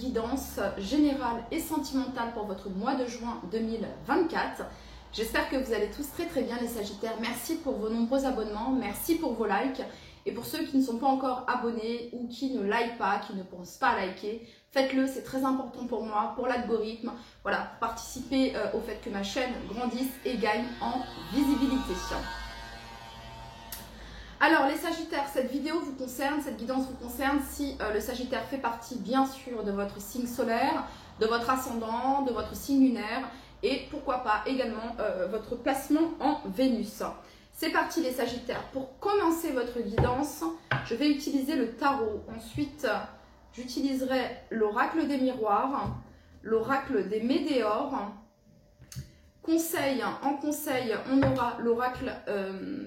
guidance générale et sentimentale pour votre mois de juin 2024. J'espère que vous allez tous très très bien les Sagittaires. Merci pour vos nombreux abonnements, merci pour vos likes. Et pour ceux qui ne sont pas encore abonnés ou qui ne likent pas, qui ne pensent pas à liker, faites-le, c'est très important pour moi, pour l'algorithme. Voilà, pour participer au fait que ma chaîne grandisse et gagne en visibilité. Alors les Sagittaires, cette vidéo vous concerne, cette guidance vous concerne si le Sagittaire fait partie bien sûr de votre signe solaire, de votre ascendant, de votre signe lunaire et pourquoi pas également votre placement en Vénus. C'est parti les Sagittaires. Pour commencer votre guidance, je vais utiliser le tarot. Ensuite, j'utiliserai l'oracle des miroirs, l'oracle des météores. En conseil, on aura l'oracle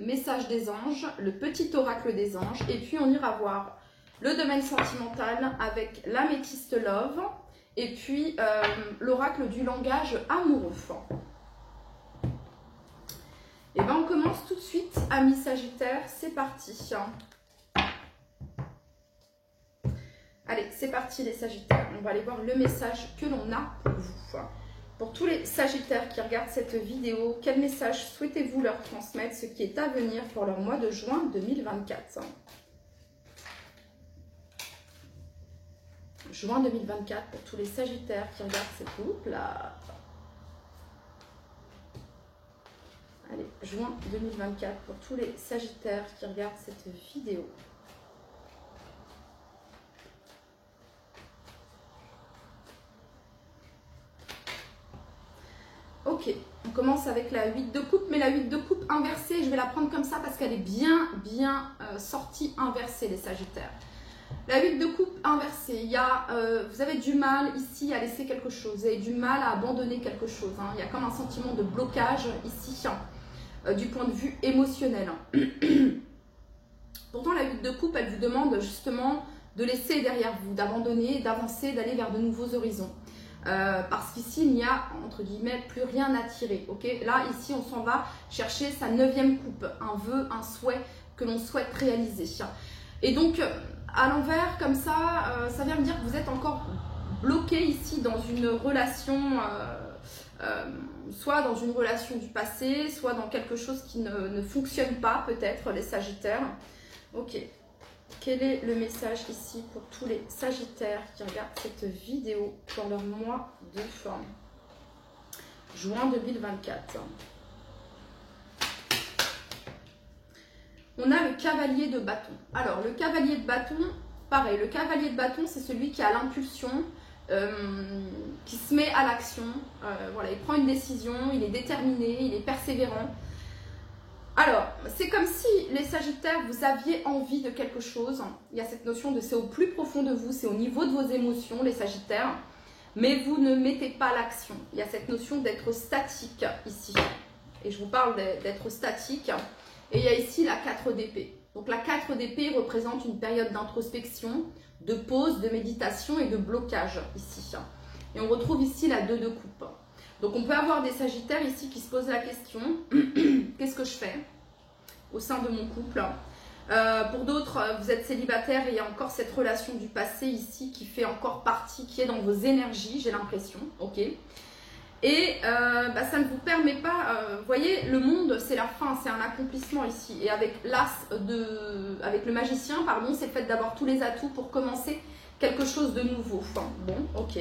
message des anges, le petit oracle des anges. Et puis, on ira voir le domaine sentimental avec l'améthyste love. Et puis, l'oracle du langage amoureux. Et bien, on commence tout de suite, amis Sagittaires, c'est parti. Allez, c'est parti les Sagittaires. On va aller voir le message que l'on a pour vous. Pour tous les Sagittaires qui regardent cette vidéo, quel message souhaitez-vous leur transmettre, ce qui est à venir pour leur mois de juin 2024 ? Juin 2024 pour tous les Sagittaires qui regardent cette couple-là. Allez, juin 2024 pour tous les Sagittaires qui regardent cette vidéo. Ok, on commence avec la 8 de coupe, mais la 8 de coupe inversée, je vais la prendre comme ça parce qu'elle est bien sortie inversée, les Sagittaires. La 8 de coupe inversée, vous avez du mal ici à laisser quelque chose, vous avez du mal à abandonner quelque chose. Hein. Il y a comme un sentiment de blocage ici, du point de vue émotionnel. Pourtant, la 8 de coupe, elle vous demande justement de laisser derrière vous, d'abandonner, d'avancer, d'aller vers de nouveaux horizons. Parce qu'ici, il n'y a, entre guillemets, plus rien à tirer. Okay, là, ici, on s'en va chercher sa 9e coupe, un vœu, un souhait que l'on souhaite réaliser. Et donc, à l'envers, comme ça, ça vient me dire que vous êtes encore bloqué ici dans une relation, soit dans une relation du passé, soit dans quelque chose qui ne fonctionne pas, peut-être, les Sagittaires. Ok. Quel est le message ici pour tous les Sagittaires qui regardent cette vidéo pour leur mois de juin 2024? On a le cavalier de bâton. Alors, le cavalier de bâton, pareil, le cavalier de bâton, c'est celui qui a l'impulsion, qui se met à l'action. Voilà, il prend une décision, il est déterminé, il est persévérant. Alors, c'est comme si les Sagittaires, vous aviez envie de quelque chose. Il y a cette notion de c'est au plus profond de vous, c'est au niveau de vos émotions, les Sagittaires. Mais vous ne mettez pas l'action. Il y a cette notion d'être statique ici. Et je vous parle d'être statique. Et il y a ici la 4 d'épée. Donc la 4 d'épée représente une période d'introspection, de pause, de méditation et de blocage ici. Et on retrouve ici la 2 de coupe. Donc on peut avoir des Sagittaires ici qui se posent la question, qu'est-ce que je fais au sein de mon couple? Pour d'autres, vous êtes célibataire et il y a encore cette relation du passé ici qui fait encore partie, qui est dans vos énergies, j'ai l'impression. Ok. Et ça ne vous permet pas, vous voyez, le monde c'est la fin, c'est un accomplissement ici. Et avec avec le magicien, pardon, c'est le fait d'avoir tous les atouts pour commencer quelque chose de nouveau. Enfin, bon, ok.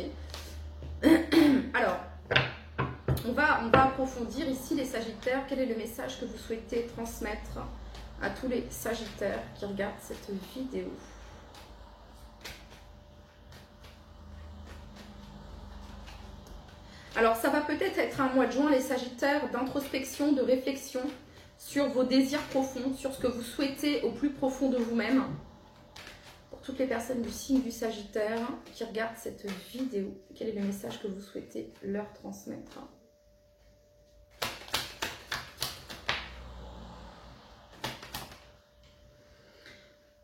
Alors, on va approfondir ici les Sagittaires. Quel est le message que vous souhaitez transmettre à tous les Sagittaires qui regardent cette vidéo? Alors, ça va peut-être être un mois de juin, les Sagittaires, d'introspection, de réflexion sur vos désirs profonds, sur ce que vous souhaitez au plus profond de vous-même. Pour toutes les personnes du signe du Sagittaire qui regardent cette vidéo, quel est le message que vous souhaitez leur transmettre?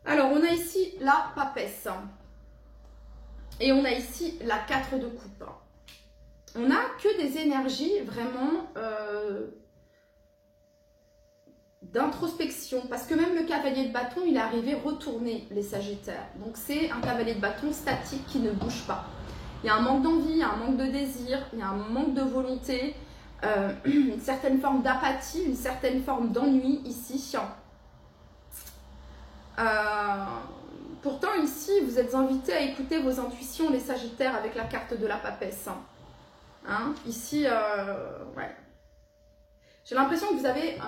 Alors, on a ici la papesse. Et on a ici la 4 de coupe. On n'a que des énergies vraiment d'introspection. Parce que même le cavalier de bâton, il est arrivé retourné, les Sagittaires. Donc, c'est un cavalier de bâton statique qui ne bouge pas. Il y a un manque d'envie, il y a un manque de désir, il y a un manque de volonté, une certaine forme d'apathie, une certaine forme d'ennui ici. Pourtant ici, vous êtes invités à écouter vos intuitions, les Sagittaires, avec la carte de la papesse. Hein, ici, ouais. J'ai l'impression que vous avez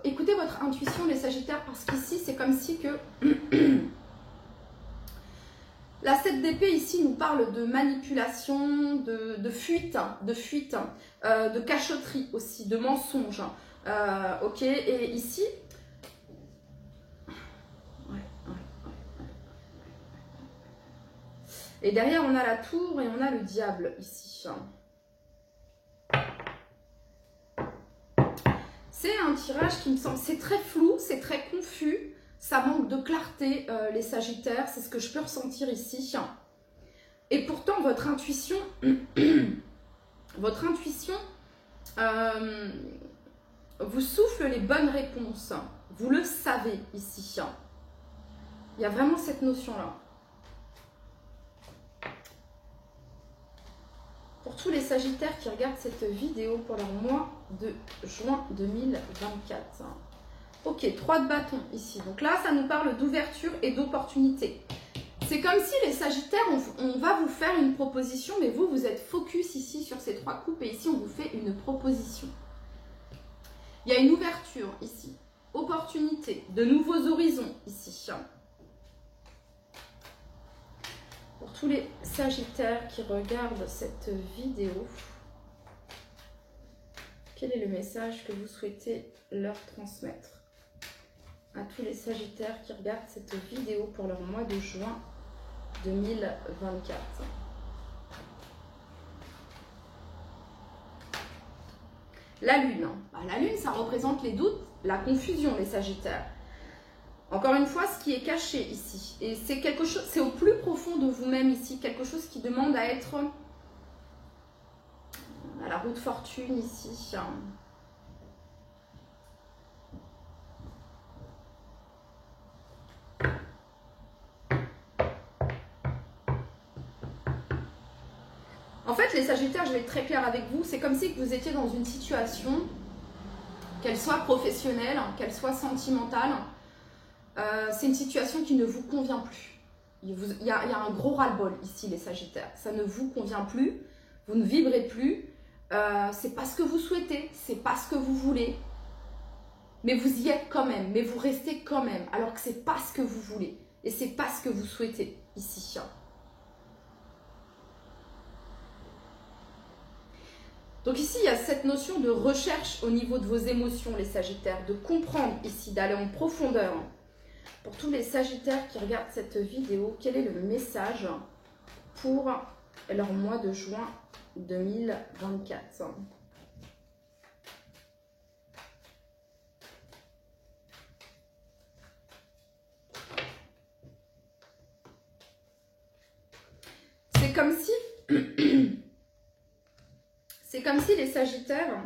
écouté votre intuition, les Sagittaires, parce qu'ici, c'est comme si que... La 7 d'épée, ici, nous parle de manipulation, de fuite, de cachotterie aussi, de mensonge. Ok, et ici... Et derrière, on a la tour et on a le diable ici. C'est un tirage qui me semble... C'est très flou, c'est très confus. Ça manque de clarté, les Sagittaires. C'est ce que je peux ressentir ici. Et pourtant, votre intuition... votre intuition vous souffle les bonnes réponses. Vous le savez ici. Il y a vraiment cette notion-là. Pour tous les Sagittaires qui regardent cette vidéo pour leur mois de juin 2024. Ok, 3 de bâton ici. Donc là, ça nous parle d'ouverture et d'opportunité. C'est comme si les Sagittaires, on va vous faire une proposition, mais vous, vous êtes focus ici sur ces 3 coupes et ici, on vous fait une proposition. Il y a une ouverture ici, opportunité, de nouveaux horizons ici. Pour tous les Sagittaires qui regardent cette vidéo, quel est le message que vous souhaitez leur transmettre? À tous les Sagittaires qui regardent cette vidéo pour leur mois de juin 2024. La Lune. La Lune, ça représente les doutes, la confusion, les Sagittaires. Encore une fois, ce qui est caché ici. Et c'est quelque chose, c'est au plus profond de vous-même ici, quelque chose qui demande à être à la roue de fortune ici. En fait, les Sagittaires, je vais être très claire avec vous, c'est comme si vous étiez dans une situation, qu'elle soit professionnelle, qu'elle soit sentimentale, c'est une situation qui ne vous convient plus. Il y a un gros ras-le-bol ici, les Sagittaires. Ça ne vous convient plus, vous ne vibrez plus, c'est pas ce que vous souhaitez, c'est pas ce que vous voulez, mais vous y êtes quand même, mais vous restez quand même, alors que c'est pas ce que vous voulez, et c'est pas ce que vous souhaitez ici. Donc ici, il y a cette notion de recherche au niveau de vos émotions, les Sagittaires, de comprendre ici, d'aller en profondeur. Pour tous les Sagittaires qui regardent cette vidéo, quel est le message pour leur mois de juin 2024 ? C'est comme si... C'est comme si les Sagittaires...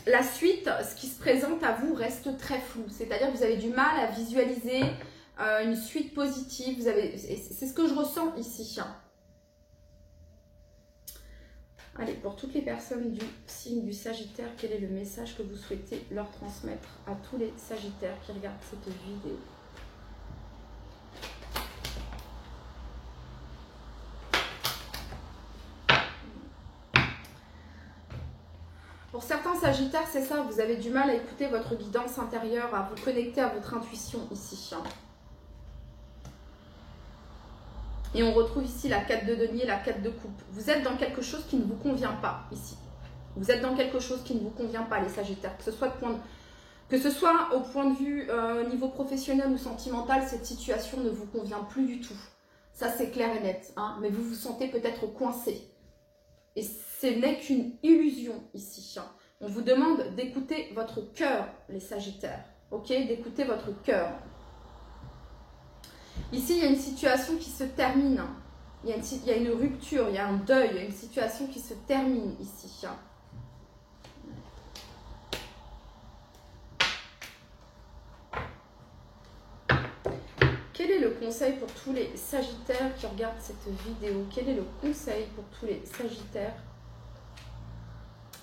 la suite, ce qui se présente à vous reste très flou. C'est-à-dire que vous avez du mal à visualiser une suite positive. C'est ce que je ressens ici. Allez, pour toutes les personnes du signe du Sagittaire, quel est le message que vous souhaitez leur transmettre à tous les Sagittaires qui regardent cette vidéo ? Pour certains Sagittaires, c'est ça, vous avez du mal à écouter votre guidance intérieure, à vous connecter à votre intuition ici. Et on retrouve ici la 4 de denier, la 4 de coupe. Vous êtes dans quelque chose qui ne vous convient pas ici. Vous êtes dans quelque chose qui ne vous convient pas, les Sagittaires. Que ce soit au point de vue niveau professionnel ou sentimental, cette situation ne vous convient plus du tout. Ça, c'est clair et net. Hein, mais vous vous sentez peut-être coincé. Et ce n'est qu'une illusion ici. On vous demande d'écouter votre cœur, les Sagittaires. Ok, d'écouter votre cœur. Ici, il y a une situation qui se termine. Il y a une rupture, il y a un deuil, il y a une situation qui se termine ici. Quel est le conseil pour tous les Sagittaires qui regardent cette vidéo? Quel est le conseil pour tous les Sagittaires?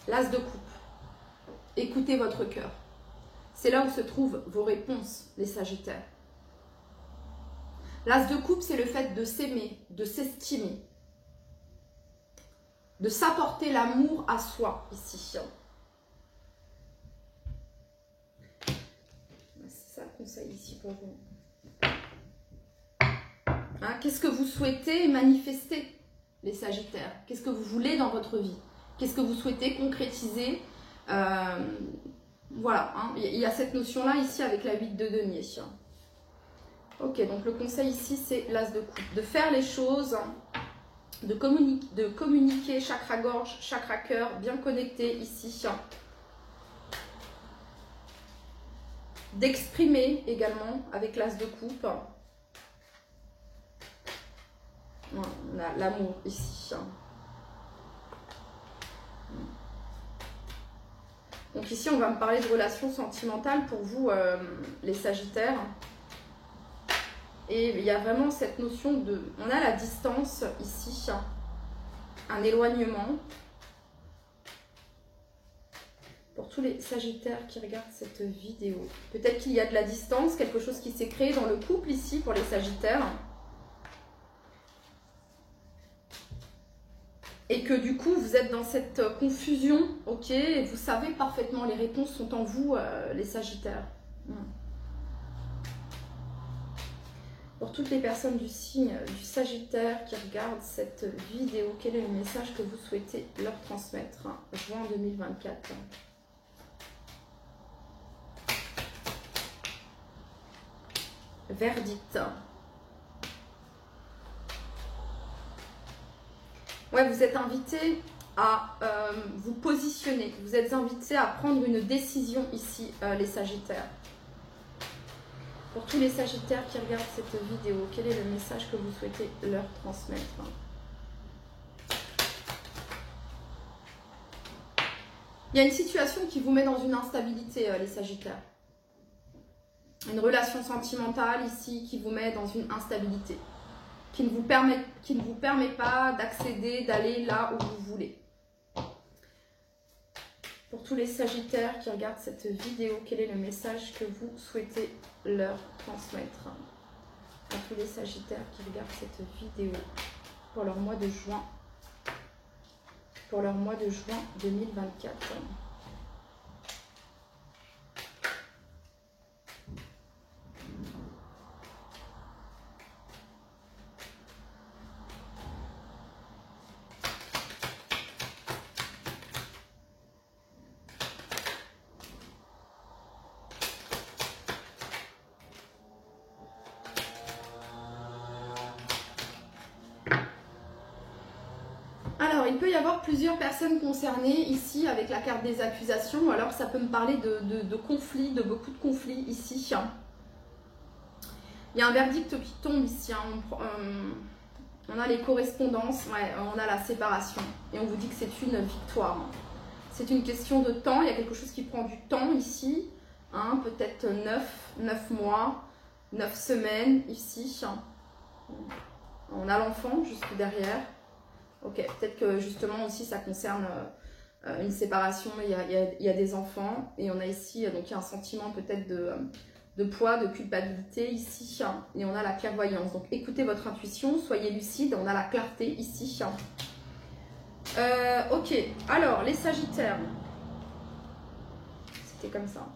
L'As de coupe. Écoutez votre cœur. C'est là où se trouvent vos réponses, les Sagittaires. L'As de coupe, c'est le fait de s'aimer, de s'estimer, de s'apporter l'amour à soi, ici. C'est ça le conseil ici pour vous. Hein, qu'est-ce que vous souhaitez manifester, les Sagittaires? Qu'est-ce que vous voulez dans votre vie? Qu'est-ce que vous souhaitez concrétiser? Voilà, hein, il y a cette notion-là ici avec la 8 de denier. Ok, donc le conseil ici, c'est l'As de coupe. De faire les choses, de communiquer chakra-gorge, chakra-cœur, bien connecté ici. D'exprimer également avec l'As de coupe. Voilà, on a l'amour ici. Donc ici, on va me parler de relations sentimentales pour vous, les Sagittaires. Et il y a vraiment cette notion de... On a la distance ici, un éloignement. Pour tous les Sagittaires qui regardent cette vidéo. Peut-être qu'il y a de la distance, quelque chose qui s'est créé dans le couple ici pour les Sagittaires. Et que du coup, vous êtes dans cette confusion, ok, et vous savez parfaitement, les réponses sont en vous, les Sagittaires. Pour toutes les personnes du signe du Sagittaire qui regardent cette vidéo, quel est le message que vous souhaitez leur transmettre? Juin 2024. Verdict. Ouais, vous êtes invité à vous positionner. Vous êtes invité à prendre une décision ici, les Sagittaires. Pour tous les Sagittaires qui regardent cette vidéo, quel est le message que vous souhaitez leur transmettre? Il y a une situation qui vous met dans une instabilité, les Sagittaires. Une relation sentimentale ici qui vous met dans une instabilité. Qui ne vous permet pas d'accéder, d'aller là où vous voulez. Pour tous les Sagittaires qui regardent cette vidéo, quel est le message que vous souhaitez leur transmettre? À tous les Sagittaires qui regardent cette vidéo pour leur mois de juin. Pour leur mois de juin 2024. Alors, il peut y avoir plusieurs personnes concernées ici avec la carte des accusations. Alors, ça peut me parler de conflits, de beaucoup de conflits ici. Il y a un verdict qui tombe ici. On a les correspondances, ouais, on a la séparation. Et on vous dit que c'est une victoire. C'est une question de temps. Il y a quelque chose qui prend du temps ici. Hein, peut-être 9 mois, 9 semaines ici. On a l'enfant juste derrière. Ok, peut-être que justement aussi ça concerne une séparation, il y a des enfants et on a ici, donc il y a un sentiment peut-être de poids, de culpabilité ici, et on a la clairvoyance. Donc écoutez votre intuition, soyez lucide, on a la clarté ici. Ok, alors les Sagittaires, c'était comme ça.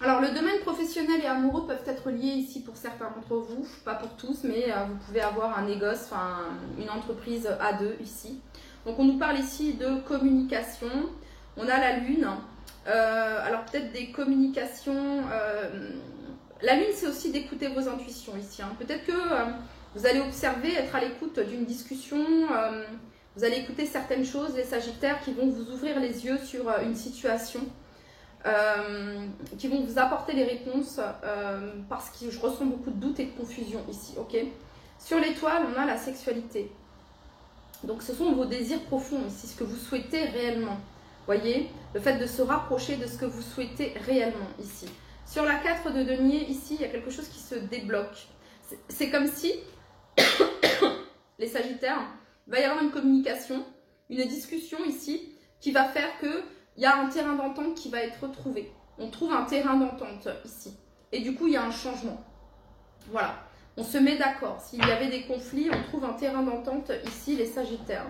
Alors, le domaine professionnel et amoureux peuvent être liés ici pour certains d'entre vous, pas pour tous, mais vous pouvez avoir un négoce, enfin une entreprise à deux ici. Donc, on nous parle ici de communication. On a la lune. Alors, peut-être des communications. La lune, c'est aussi d'écouter vos intuitions ici. Hein. Peut-être que vous allez observer, être à l'écoute d'une discussion. Vous allez écouter certaines choses, les Sagittaires, qui vont vous ouvrir les yeux sur une situation. Qui vont vous apporter les réponses parce que je ressens beaucoup de doutes et de confusion ici, ok. Sur l'étoile, on a la sexualité. Donc ce sont vos désirs profonds ici, ce que vous souhaitez réellement. Voyez, le fait de se rapprocher de ce que vous souhaitez réellement ici. Sur la 4 de denier, ici, il y a quelque chose qui se débloque. C'est comme si, les Sagittaires, il va y avoir une communication, une discussion ici, qui va faire qu'il y a un terrain d'entente qui va être retrouvé. On trouve un terrain d'entente ici. Et du coup, il y a un changement. Voilà. On se met d'accord. S'il y avait des conflits, on trouve un terrain d'entente ici, les Sagittaires.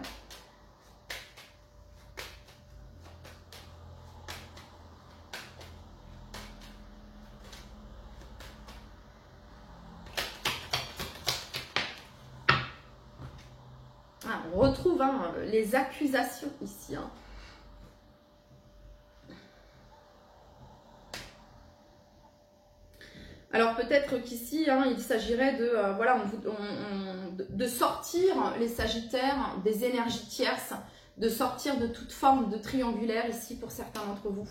Ah, on retrouve les accusations ici. Alors peut-être qu'ici, il s'agirait de, voilà, de sortir les Sagittaires des énergies tierces, de sortir de toute forme de triangulaire ici pour certains d'entre vous.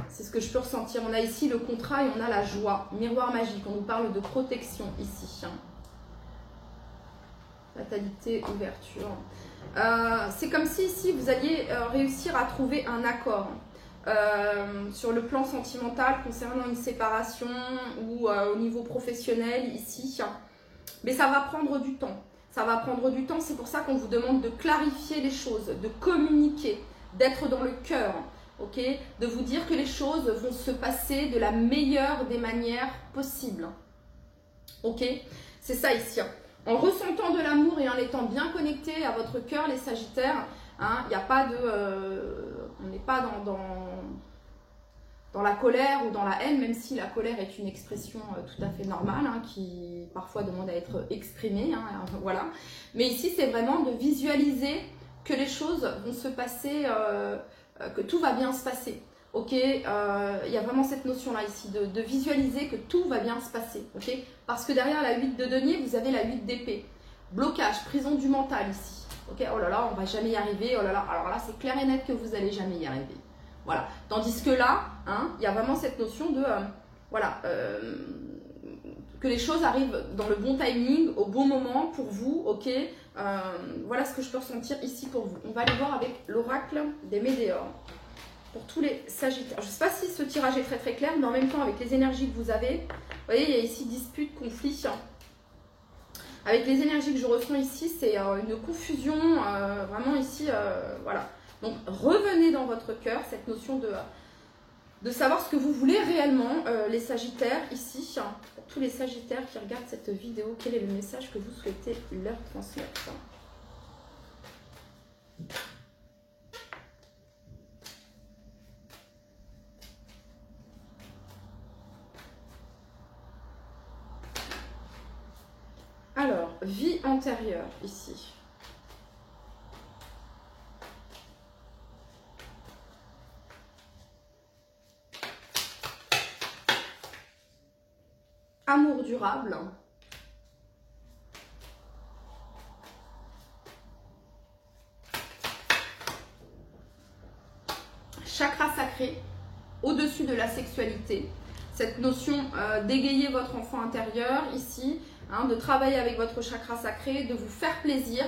C'est ce que je peux ressentir. On a ici le contrat et on a la joie. Miroir magique, on nous parle de protection ici. Fatalité, ouverture. C'est comme si ici vous alliez réussir à trouver un accord. Sur le plan sentimental concernant une séparation ou au niveau professionnel ici, mais ça va prendre du temps. Ça va prendre du temps, c'est pour ça qu'on vous demande de clarifier les choses, de communiquer, d'être dans le cœur, ok, de vous dire que les choses vont se passer de la meilleure des manières possibles, ok, c'est ça ici. En ressentant de l'amour et en étant bien connecté à votre cœur, les Sagittaires, il n'y a pas de... on n'est pas dans la colère ou dans la haine, même si la colère est une expression tout à fait normale, qui parfois demande à être exprimée, voilà. Mais ici, c'est vraiment de visualiser que les choses vont se passer, que tout va bien se passer. Ok, il y a vraiment cette notion-là ici, de visualiser que tout va bien se passer. Ok, parce que derrière la 8 de denier, vous avez la 8 d'épée. Blocage, prison du mental ici. Ok, oh là là, on va jamais y arriver, oh là là, alors là c'est clair et net que vous allez jamais y arriver. Voilà, tandis que là, il y a vraiment cette notion de, voilà, que les choses arrivent dans le bon timing, au bon moment pour vous, ok. Voilà ce que je peux ressentir ici pour vous. On va aller voir avec l'oracle des Médéors. Pour tous les Sagittaires. Je ne sais pas si ce tirage est très très clair, mais en même temps avec les énergies que vous avez, vous voyez, il y a ici dispute, conflit. Avec les énergies que je ressens ici, c'est une confusion, vraiment ici, voilà. Donc, revenez dans votre cœur, cette notion de savoir ce que vous voulez réellement, les Sagittaires, ici. Pour tous les Sagittaires qui regardent cette vidéo, quel est le message que vous souhaitez leur transmettre? Alors, vie antérieure, ici. Amour durable. Chakra sacré, au-dessus de la sexualité. Cette notion d'égayer votre enfant intérieur, ici, de travailler avec votre chakra sacré, de vous faire plaisir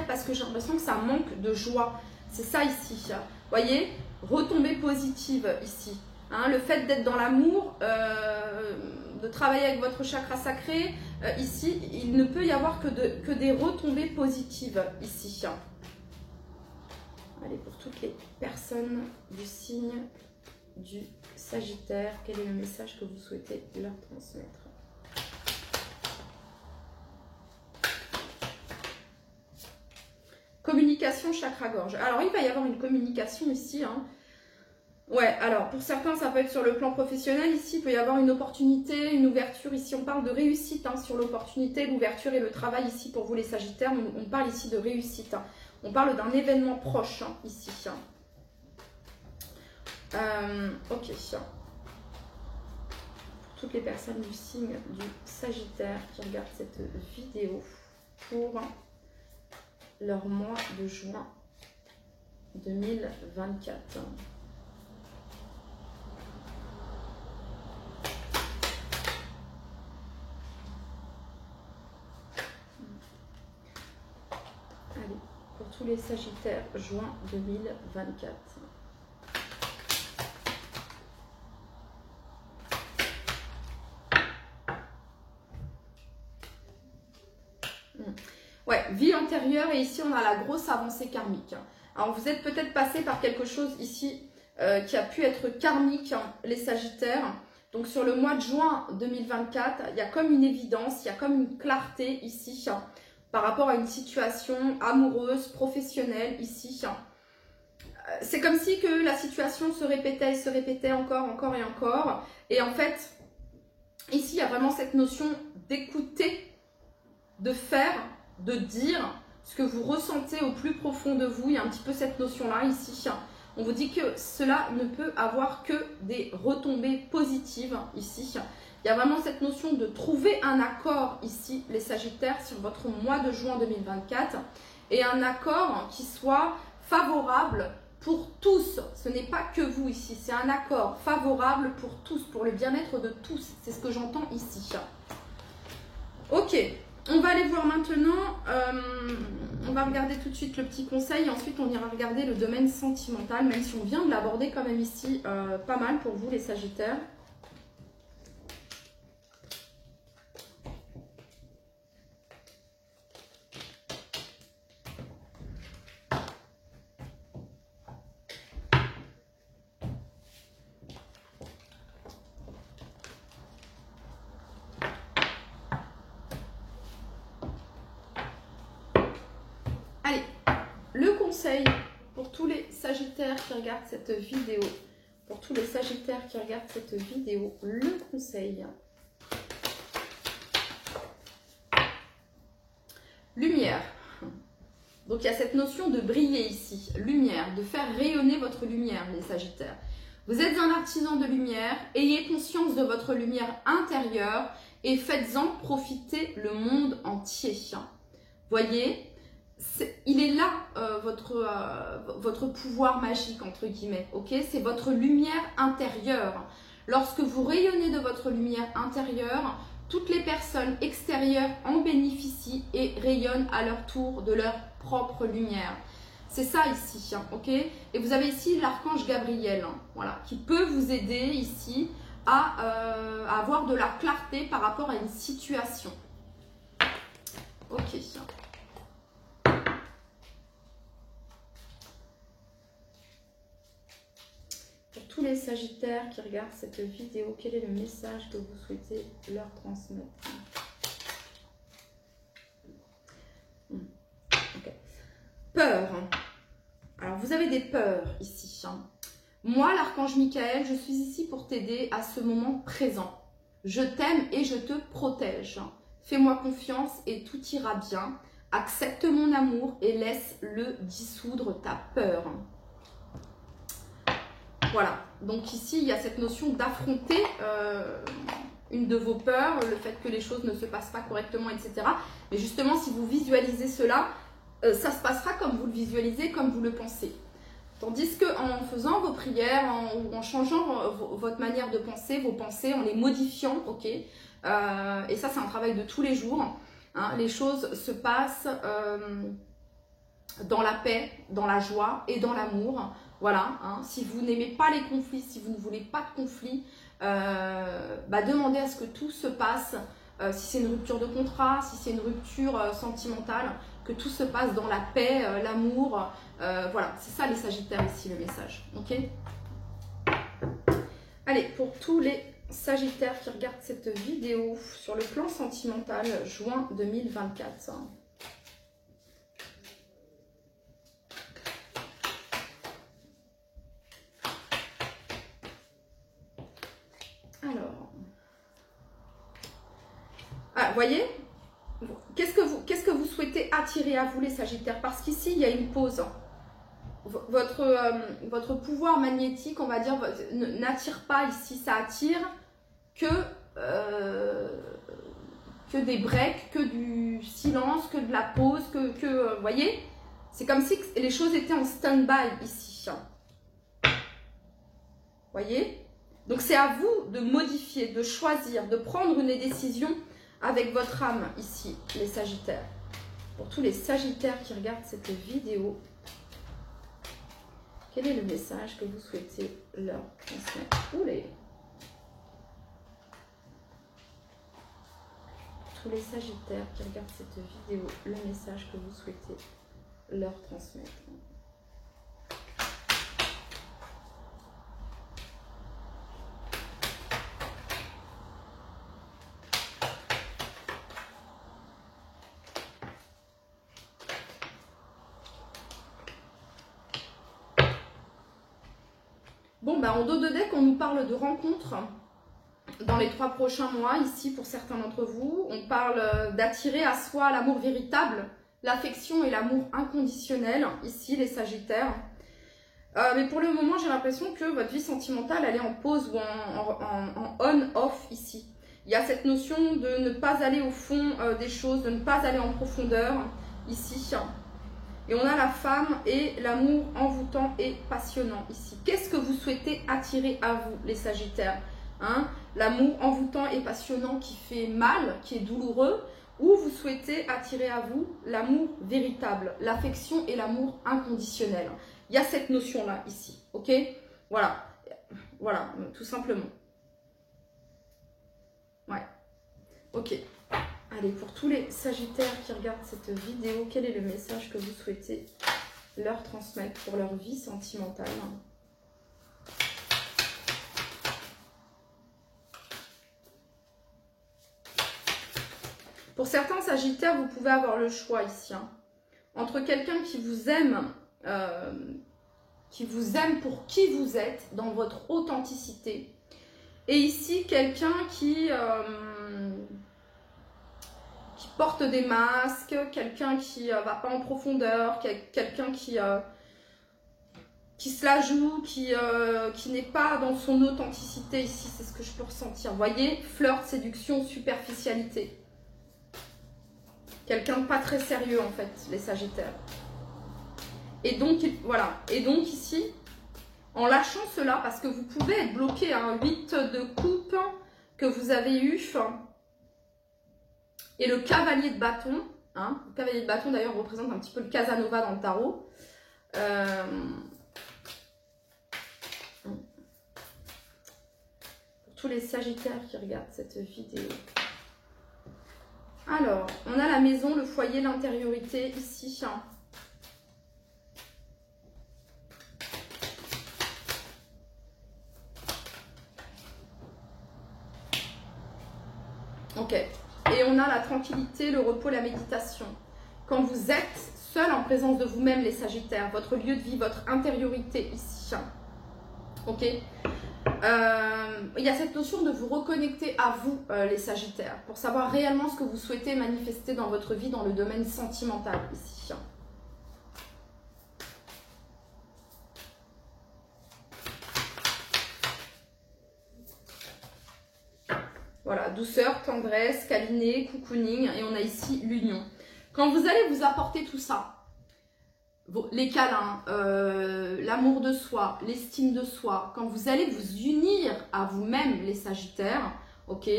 parce que j'ai l'impression que ça manque de joie. C'est ça ici. Voyez, retombée positive ici. Le fait d'être dans l'amour, de travailler avec votre chakra sacré, ici, il ne peut y avoir que des retombées positives ici. Allez, pour toutes les personnes du signe du Sagittaire, quel est le message que vous souhaitez leur transmettre? Communication chakra-gorge. Alors, il va y avoir une communication ici. Ouais, alors, pour certains, ça peut être sur le plan professionnel. Ici, il peut y avoir une opportunité, une ouverture. Ici, on parle de réussite sur l'opportunité, l'ouverture et le travail. Ici, pour vous, les Sagittaires, on parle ici de réussite. On parle d'un événement proche, ici. Ok. Pour toutes les personnes du signe du Sagittaire qui regardent cette vidéo pour leur mois de juin 2024. Allez, pour tous les Sagittaires, juin 2024. Ouais, vie antérieure et ici on a la grosse avancée karmique. Alors vous êtes peut-être passé par quelque chose ici qui a pu être karmique, hein, les Sagittaires. Donc sur le mois de juin 2024, il y a comme une évidence, il y a comme une clarté ici hein, par rapport à une situation amoureuse, professionnelle ici. C'est comme si que la situation se répétait encore et encore. Et en fait, ici il y a vraiment cette notion d'écouter, de faire, de dire ce que vous ressentez au plus profond de vous. Il y a un petit peu cette notion-là ici. On vous dit que cela ne peut avoir que des retombées positives ici. Il y a vraiment cette notion de trouver un accord ici, les Sagittaires, sur votre mois de juin 2024. Et un accord qui soit favorable pour tous. Ce n'est pas que vous ici, c'est un accord favorable pour tous, pour le bien-être de tous. C'est ce que j'entends ici. Ok. On va aller voir maintenant, on va regarder tout de suite le petit conseil, ensuite on ira regarder le domaine sentimental, même si on vient de l'aborder quand même ici, pas mal pour vous les Sagittaires. Le conseil pour tous les Sagittaires qui regardent cette vidéo, le conseil. Lumière. Donc il y a cette notion de briller ici, lumière, de faire rayonner votre lumière, les Sagittaires. Vous êtes un artisan de lumière, ayez conscience de votre lumière intérieure et faites-en profiter le monde entier. Voyez, il est là votre pouvoir magique, entre guillemets, ok? C'est votre lumière intérieure. Lorsque vous rayonnez de votre lumière intérieure, toutes les personnes extérieures en bénéficient et rayonnent à leur tour de leur propre lumière. C'est ça ici, hein, ok? Et vous avez ici l'archange Gabriel, hein, voilà, qui peut vous aider ici à avoir de la clarté par rapport à une situation. Ok. Pour tous les Sagittaires qui regardent cette vidéo, quel est le message que vous souhaitez leur transmettre? Okay. Peur. Alors, vous avez des peurs ici. Hein. Moi, l'archange Michael, je suis ici pour t'aider à ce moment présent. Je t'aime et je te protège. Fais-moi confiance et tout ira bien. Accepte mon amour et laisse-le dissoudre ta peur. Voilà, donc ici, il y a cette notion d'affronter une de vos peurs, le fait que les choses ne se passent pas correctement, etc. Mais justement, si vous visualisez cela, ça se passera comme vous le visualisez, comme vous le pensez. Tandis qu'en faisant vos prières, en changeant votre manière de penser, vos pensées, en les modifiant, ok, et ça, c'est un travail de tous les jours, hein, les choses se passent dans la paix, dans la joie et dans l'amour. Voilà, hein, si vous n'aimez pas les conflits, si vous ne voulez pas de conflits, demandez à ce que tout se passe, si c'est une rupture de contrat, si c'est une rupture sentimentale, que tout se passe dans la paix, l'amour. Voilà, c'est ça les Sagittaires ici, le message. Ok. Allez, pour tous les Sagittaires qui regardent cette vidéo sur le plan sentimental, juin 2024. Alors, vous voyez, qu'est-ce que vous souhaitez attirer à vous les Sagittaires? Parce qu'ici, il y a une pause. Votre pouvoir magnétique, on va dire, n'attire pas ici, ça attire que des breaks, que du silence, que de la pause, vous voyez, c'est comme si les choses étaient en stand-by ici. Voyez? Donc c'est à vous de modifier, de choisir, de prendre une décision avec votre âme ici, les Sagittaires. Pour tous les Sagittaires qui regardent cette vidéo, quel est le message que vous souhaitez leur transmettre? Oulé. tous les Sagittaires qui regardent cette vidéo, le message que vous souhaitez leur transmettre. Bon, ben, en dos de deck, on nous parle de rencontres dans les 3 prochains mois, ici, pour certains d'entre vous. On parle d'attirer à soi l'amour véritable, l'affection et l'amour inconditionnel, ici, les Sagittaires. Mais pour le moment, j'ai l'impression que votre vie sentimentale, elle est en pause ou en on-off, ici. Il y a cette notion de ne pas aller au fond des choses, de ne pas aller en profondeur, ici. Et on a la femme et l'amour envoûtant et passionnant ici. Qu'est-ce que vous souhaitez attirer à vous, les Sagittaires, hein? L'amour envoûtant et passionnant qui fait mal, qui est douloureux, ou vous souhaitez attirer à vous l'amour véritable, l'affection et l'amour inconditionnel. Il y a cette notion-là ici, ok? Voilà, voilà, tout simplement. Ouais, ok. Allez, pour tous les Sagittaires qui regardent cette vidéo, quel est le message que vous souhaitez leur transmettre pour leur vie sentimentale? Pour certains Sagittaires, vous pouvez avoir le choix ici, hein, entre quelqu'un qui vous aime pour qui vous êtes, dans votre authenticité, et ici quelqu'un qui porte des masques, quelqu'un qui va pas en profondeur, quelqu'un qui se la joue, qui n'est pas dans son authenticité ici, c'est ce que je peux ressentir. Vous voyez, flirt, séduction, superficialité. Quelqu'un de pas très sérieux en fait, les Sagittaires. Et donc, voilà. Et donc ici, en lâchant cela, parce que vous pouvez être bloqué à un 8 de coupe que vous avez eu, et le cavalier de bâton, hein, le cavalier de bâton d'ailleurs représente un petit peu le Casanova dans le tarot. Pour tous les Sagittaires qui regardent cette vidéo. Alors, on a la maison, le foyer, l'intériorité ici. Hein. Ok. Et on a la tranquillité, le repos, la méditation. Quand vous êtes seul en présence de vous-même, les Sagittaires, votre lieu de vie, votre intériorité ici. Hein. Ok. Il y a cette notion de vous reconnecter à vous, les Sagittaires, pour savoir réellement ce que vous souhaitez manifester dans votre vie, dans le domaine sentimental ici. Voilà, douceur, tendresse, câliner, cocooning, et on a ici l'union. Quand vous allez vous apporter tout ça, les câlins, l'amour de soi, l'estime de soi, quand vous allez vous unir à vous-même, les Sagittaires, ok,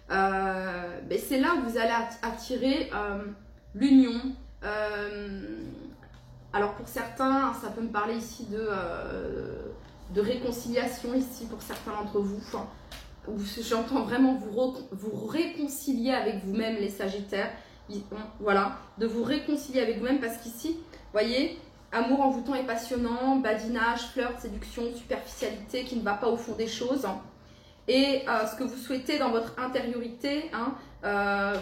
ben c'est là où vous allez attirer l'union. Alors pour certains, ça peut me parler ici de réconciliation ici pour certains d'entre vous. Enfin, où j'entends vraiment vous réconcilier avec vous-même, les Sagittaires. Voilà, de vous réconcilier avec vous-même parce qu'ici, voyez, amour envoûtant et passionnant, badinage, flirt, séduction, superficialité qui ne va pas au fond des choses. Et ce que vous souhaitez dans votre intériorité, hein,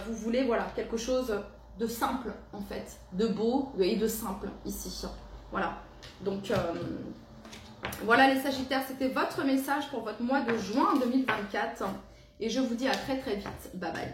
vous voulez voilà, quelque chose de simple en fait, de beau et de simple ici. Voilà, donc voilà les Sagittaires, c'était votre message pour votre mois de juin 2024. Et je vous dis à très très vite. Bye bye.